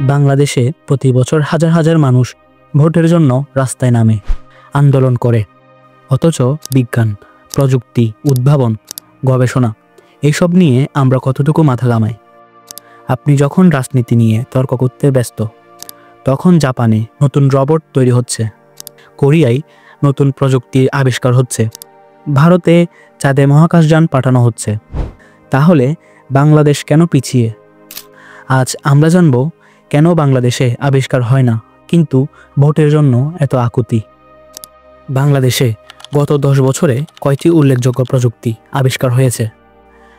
বাংলাদেশে প্রতি বছর হাজার হাজার মানুষ ভোটের জন্য রাস্তায় নামে, আন্দোলন করে। অথচ বিজ্ঞান, প্রযুক্তি, উদ্ভাবন, গবেষণা এইসব নিয়ে আমরা কতটুকু মাথা ঘামাই? আপনি যখন রাজনীতি নিয়ে তর্ক করতে ব্যস্ত, তখন জাপানে নতুন রোবট তৈরি হচ্ছে, কোরিয়ায় নতুন প্রযুক্তির আবিষ্কার হচ্ছে, ভারতে চাঁদে মহাকাশযান পাঠানো হচ্ছে। তাহলে বাংলাদেশ কেন পিছিয়ে? আজ আমরা জানব কেন বাংলাদেশে আবিষ্কার হয় না, কিন্তু ভোটের জন্য এত আকুতি। বাংলাদেশে গত 10 বছরে কয়টি উল্লেখযোগ্য প্রযুক্তি আবিষ্কার হয়েছে?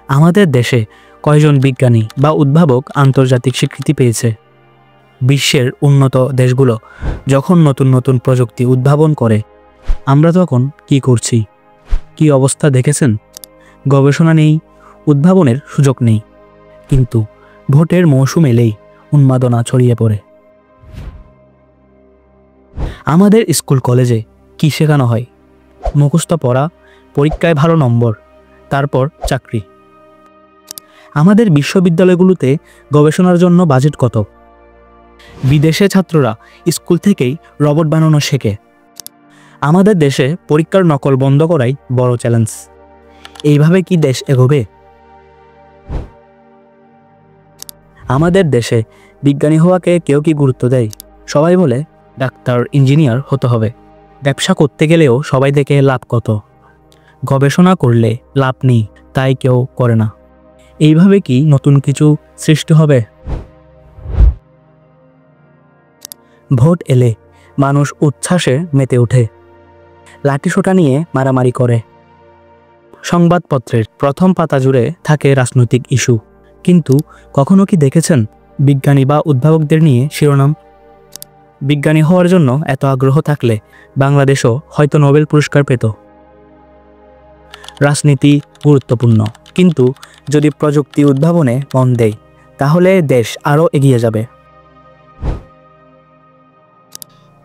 আমাদের দেশে কয়জন বিজ্ঞানী বা উদ্ভাবক আন্তর্জাতিক স্বীকৃতি পেয়েছে? বিশ্বের উন্নত দেশগুলো যখন নতুন নতুন প্রযুক্তি উদ্ভাবন করে, আমরা তখন কি করছি? কি অবস্থা দেখেছেন? গবেষণা নেই, উদ্ভাবনের সুযোগ নেই, কিন্তু ভোটের মৌসুম এলেই উন্মাদনা ছড়িয়ে পড়ে। আমাদের স্কুল কলেজে কি শেখানো হয়? মুখস্থ পড়া, পরীক্ষায় ভালো নম্বর, তারপর চাকরি। আমাদের বিশ্ববিদ্যালয়গুলোতে গবেষণার জন্য বাজেট কত? বিদেশে ছাত্ররা স্কুল থেকেই রোবট বানানো শেখে। আমাদের দেশে পরীক্ষার নকল বন্ধ করাই বড় চ্যালেঞ্জ। এইভাবে কি দেশ এগোবে? আমাদের দেশে বিজ্ঞানী হওয়াকে কেউ কি গুরুত্ব দেয়? সবাই বলে ডাক্তার, ইঞ্জিনিয়ার হতে হবে। ব্যবসা করতে গেলেও সবাই দেখে লাভ কত, গবেষণা করলে লাভ নেই, তাই কেউ করে না। এইভাবে কি নতুন কিছু সৃষ্টি হবে? ভোট এলে মানুষ উচ্ছ্বাসে মেতে ওঠে, লাঠিসোঁটা নিয়ে মারামারি করে। সংবাদপত্রের প্রথম পাতা জুড়ে থাকে রাজনৈতিক ইস্যু, কিন্তু কখনো কি দেখেছেন বিজ্ঞানী বা উদ্ভাবকদের নিয়ে শিরোনাম? বিজ্ঞানী হওয়ার জন্য এত আগ্রহ থাকলে বাংলাদেশও হয়তো নোবেল পুরস্কার পেত। রাজনীতি গুরুত্বপূর্ণ, কিন্তু যদি প্রযুক্তি উদ্ভাবনে মন দেয়, তাহলে দেশ আরও এগিয়ে যাবে।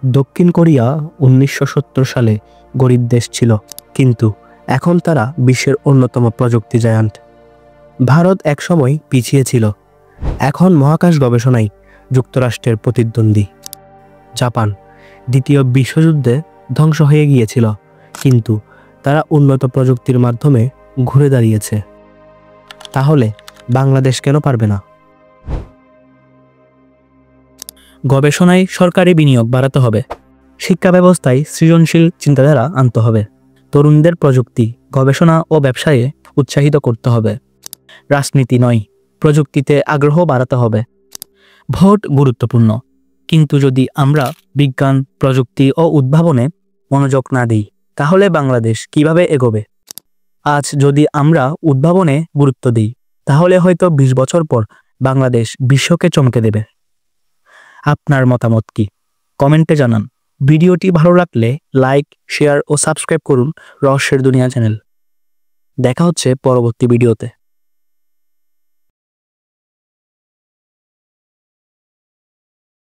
দক্ষিণ কোরিয়া 1970 সালে গরিব দেশ ছিল, কিন্তু এখন তারা বিশ্বের অন্যতম প্রযুক্তি জায়ান্ট। ভারত একসময় পিছিয়ে ছিল, এখন মহাকাশ গবেষণায় যুক্তরাষ্ট্রের প্রতিদ্বন্দ্বী। জাপান দ্বিতীয় বিশ্বযুদ্ধে ধ্বংস হয়ে গিয়েছিল, কিন্তু তারা উন্নত প্রযুক্তির মাধ্যমে ঘুরে দাঁড়িয়েছে। তাহলে বাংলাদেশ কেন পারবে না? গবেষণায় সরকারি বিনিয়োগ বাড়াতে হবে, শিক্ষা ব্যবস্থায় সৃজনশীল চিন্তাধারা আনতে হবে, তরুণদের প্রযুক্তি, গবেষণা ও ব্যবসায়ে উৎসাহিত করতে হবে। রাজনীতি নয়, প্রযুক্তিতে আগ্রহ বাড়াতে হবে। ভোট গুরুত্বপূর্ণ, কিন্তু যদি আমরা বিজ্ঞান, প্রযুক্তি ও উদ্ভাবনে মনোযোগ না দিই, তাহলে বাংলাদেশ কিভাবে এগোবে? আজ যদি আমরা উদ্ভাবনে গুরুত্ব দিই, তাহলে হয়তো 20 বছর পর বাংলাদেশ বিশ্বকে চমকে দেবে। আপনার মতামত কি? কমেন্টে জানান। ভিডিওটি ভালো লাগলে লাইক, শেয়ার ও সাবস্ক্রাইব করুন রহস্যের দুনিয়া চ্যানেল। দেখা হচ্ছে পরবর্তী ভিডিওতে।